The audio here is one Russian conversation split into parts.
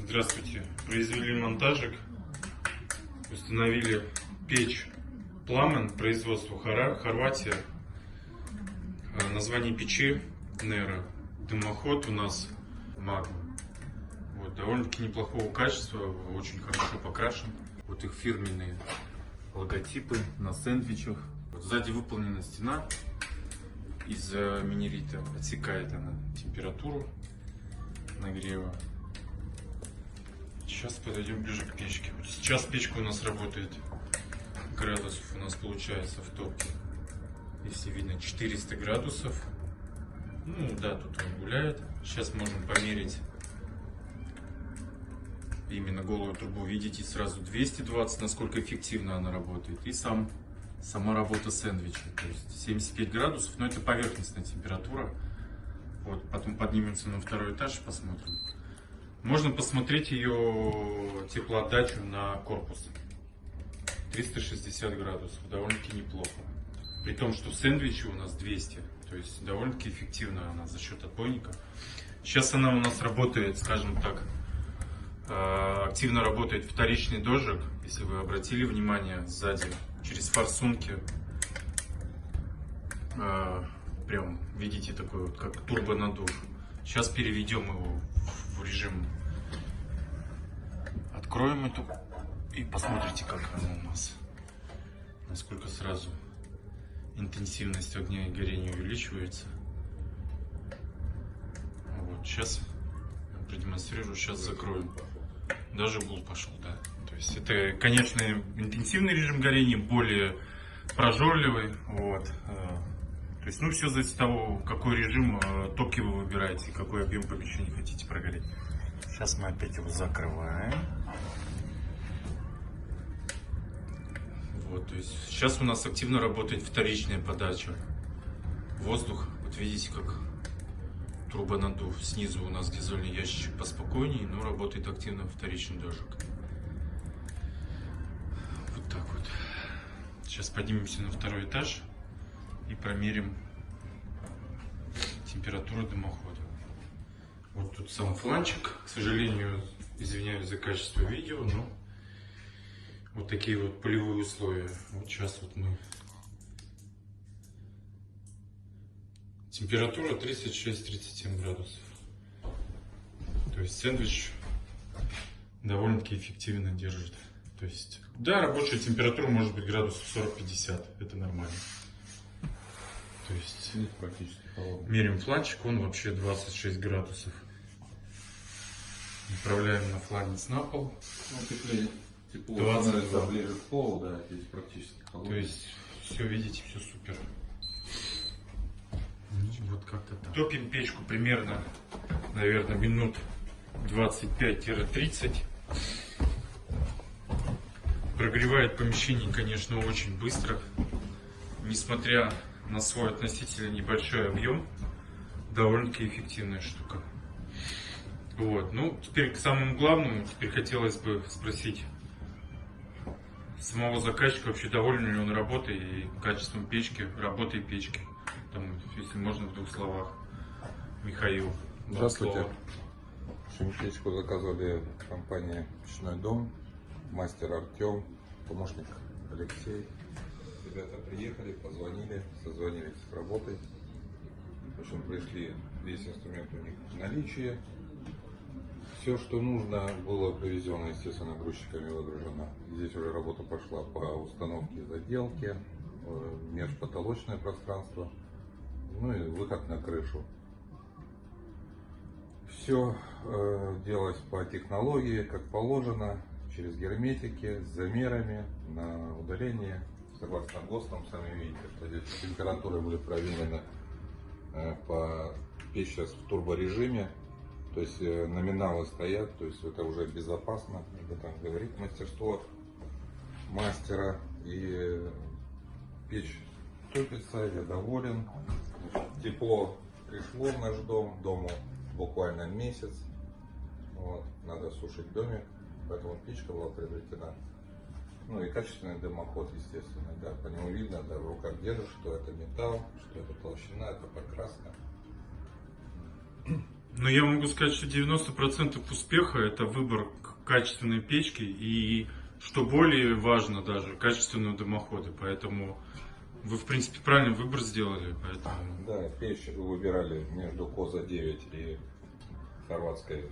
Здравствуйте. Произвели монтажик, установили печь Пламен, производство Хорватия. Название печи Нера. Дымоход у нас Магма. Вот, довольно-таки неплохого качества, очень хорошо покрашен. Вот их фирменные логотипы на сэндвичах. Вот сзади выполнена стена из минерита. Отсекает она температуру нагрева. Сейчас подойдем ближе к печке. Вот сейчас печка у нас работает, градусов у нас получается в топке, если видно, 400 градусов. Ну да, тут он гуляет. Сейчас можем померить именно голую трубу, видите сразу 220, насколько эффективно она работает. И сама работа сэндвича, то есть 75 градусов, но это поверхностная температура. Вот, потом поднимемся на второй этаж и посмотрим. Можно посмотреть ее теплоотдачу на корпус. 360 градусов, довольно-таки неплохо. При том, что в сэндвиче у нас 200, то есть довольно-таки эффективна она за счет отбойника. Сейчас она у нас работает, скажем так, активно работает вторичный дождик. Если вы обратили внимание, сзади через форсунки прям видите такой вот как турбонадув. Сейчас переведем его в режим, откроем эту и посмотрите, как она у нас, насколько сразу интенсивность огня и горения увеличивается. Вот сейчас я продемонстрирую, сейчас закроем. Даже гул пошел, да. То есть это, конечно, интенсивный режим горения, более прожорливый. Вот. То есть, ну, все зависит от того, какой режим топки вы выбираете, какой объем помещения хотите прогореть. Сейчас мы опять его закрываем. Вот, то есть сейчас у нас активно работает вторичная подача. Воздух, вот видите, как турбонадув. Снизу у нас дизельный ящичек поспокойнее, но работает активно вторичный дождик. Вот так вот. Сейчас поднимемся на второй этаж и промерим температуру дымохода. Вот тут сам фланчик. К сожалению, извиняюсь за качество видео, но вот такие вот полевые условия. Вот сейчас вот мы. Температура 36-37 градусов. То есть сэндвич довольно-таки эффективно держит. То есть, да, рабочая температура может быть градусов 40-50. Это нормально. То есть практически холодный. Меряем фланчик, он вообще 26 градусов. Направляем на фланец на пол. Ну, тепло 22. ближе к полу, да, здесь практически холодный. То есть все, видите, все супер. Вот как-то так. Топим печку примерно, наверное, минут 25-30. Прогревает помещение, конечно, очень быстро. Несмотря на свой относительно небольшой объем, довольно-таки эффективная штука. Вот. Ну, теперь к самому главному. Теперь хотелось бы спросить самого заказчика, вообще доволен ли он работой и качеством печки, работой печки. Там, если можно в двух словах. Михаил. Здравствуйте. В общем, печку заказывали компания «Печной дом», мастер Артем, помощник Алексей. Ребята приехали, позвонили, созвонились с работой. В общем, пришли, весь инструмент у них в наличии. Все, что нужно, было привезено, естественно, грузчиками выгружено. Здесь уже работа пошла по установке заделки, межпотолочное пространство, ну и выход на крышу. Все делалось по технологии, как положено, через герметики, с замерами, на удаление. Согласно ГОСТам, сами видите, что здесь температуры были проверены по печь сейчас в турборежиме, то есть номиналы стоят, то есть это уже безопасно, об этом говорит мастерство мастера. И печь топится, я доволен. Тепло пришло в наш дом, дому буквально месяц, вот, надо сушить домик, поэтому печка была приобретена. Ну и качественный дымоход, естественно, да, по нему видно, да, в руках держишь, что это металл, что это толщина, это покраска. Но я могу сказать, что 90% успеха это выбор качественной печки и, что более важно даже, качественного дымохода. Поэтому вы, в принципе, правильный выбор сделали. Поэтому... Да, печь выбирали между Коза 9 и хорватской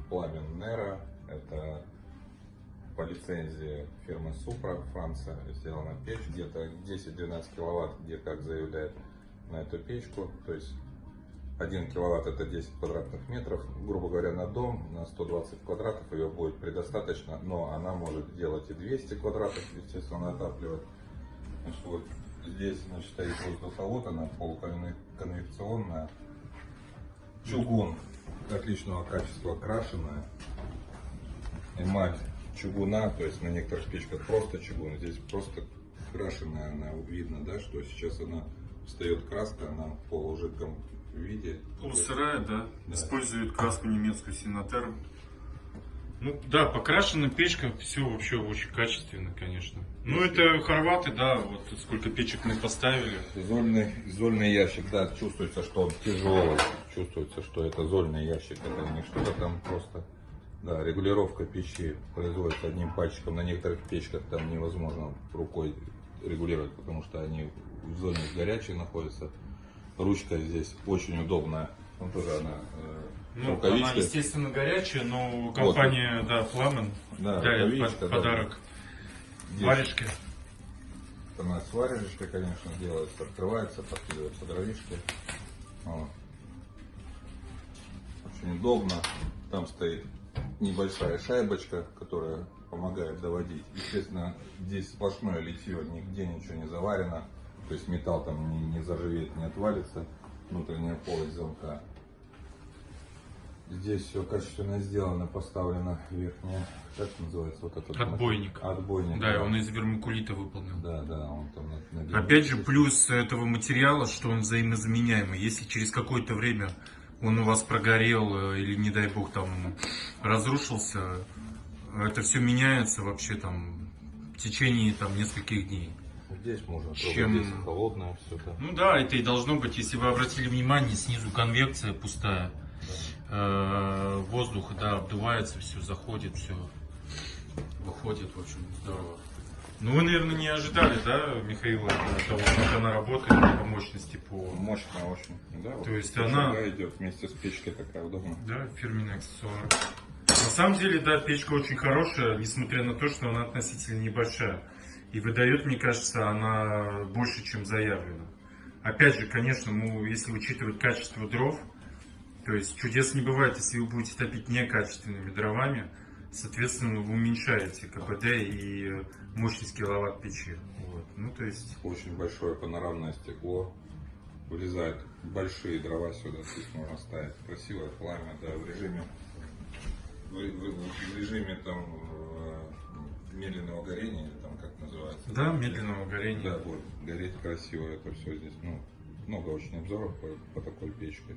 Пламен Nera. Это по лицензии фирмы Supra, Франция, сделана печь. Где-то 10-12 киловатт, где как заявляет на эту печку. То есть 1 киловатт это 10 квадратных метров. Грубо говоря, на дом, на 120 квадратов ее будет предостаточно. Но она может делать и 200 квадратов, естественно, отапливать. Значит, вот здесь, значит, стоит воздуховод, она полуконвекционная. Чугун отличного качества, крашеная. Эмаль чугуна, то есть на некоторых печках просто чугун, здесь просто крашеная, она видно, да, что сейчас она встает краска, она в полужидком виде. Полусырая, да? Да. Использует краску немецкую Синотерм. Ну да, покрашена печка, все вообще очень качественно, конечно. Ну это хорваты, да, вот сколько печек мы поставили. Зольный ящик, да, чувствуется, что он тяжелый, чувствуется, что это зольный ящик, это не что-то там просто. Да, регулировка печи производится одним пальчиком, на некоторых печках там невозможно рукой регулировать, потому что они в зоне горячей находятся. Ручка здесь очень удобная, ну тоже она Ну, рукавичка. она, естественно, горячая, но компания, вот, да, Flamen да, дарит подарок. Здесь Варежки. она с варежечкой, конечно, делается, открывается, подкидываются дровишки. Вот. Очень удобно. Там стоит небольшая шайбочка, которая помогает доводить. Естественно, здесь сплошное литье, нигде ничего не заварено. То есть металл там не заживет, не отвалится. Внутренняя полость замка. Здесь все качественно сделано, поставлено верхняя, как называется вот этот Отбойник. Отбойник. Да, и он из вермикулита выполнен. Да, он там Опять же, плюс этого материала, что он взаимозаменяемый. Если через какое-то время он у вас прогорел или, не дай бог, там разрушился, это все меняется вообще там в течение там нескольких дней. Здесь можно Чем... здесь холодное все это. Ну да, это и должно быть. Если вы обратили внимание, снизу конвекция пустая. Воздух, да, обдувается, все заходит, все выходит, в общем, здорово. Ну вы, наверное, не ожидали, да, Михаила, того, как она работает по мощности, по... Мощная очень, да. То есть вот она... идет вместе с печкой, такая удобная. Да, фирменный аксессуар. На самом деле, да, печка очень хорошая, несмотря на то, что она относительно небольшая. И выдает, мне кажется, она больше, чем заявлено. Опять же, конечно, ну, если учитывать качество дров, то есть чудес не бывает, если вы будете топить некачественными дровами, соответственно, вы уменьшаете КПД и мощность киловатт печи. Вот. Ну, то есть... Очень большое панорамное стекло. Вылезают большие дрова сюда, здесь можно ставить. Красивое пламя, да, в режиме там медленного горения, или там как называется. Да, медленного горения. Да, будет гореть красиво это все здесь. Ну, много очень обзоров по такой печке.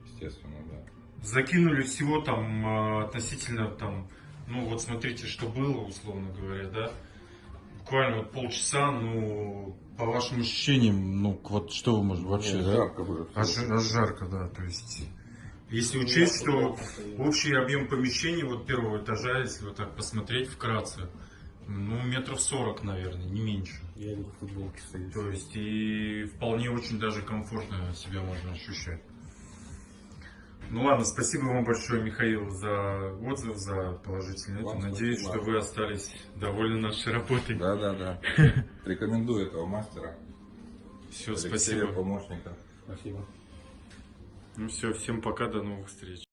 Естественно, да. Закинули всего там относительно там, ну вот смотрите, что было, условно говоря, да. Буквально вот полчаса, ну, по вашим ощущениям, ну, вот что вы можете вообще, да? Жарко будет. Аж жарко, да, то есть, если учесть, что общий объем помещения вот первого этажа, если вот так посмотреть вкратце, ну, метров 40, наверное, не меньше. Я в футболке стою. То есть, и вполне очень даже комфортно себя можно ощущать. Ну ладно, спасибо вам большое, Михаил, за отзыв, за положительный отзыв. Надеюсь, спасибо. что вы остались довольны нашей работой. Да. Рекомендую этого мастера. Все, Алексея, спасибо. помощника. Спасибо. Ну все, всем пока, до новых встреч.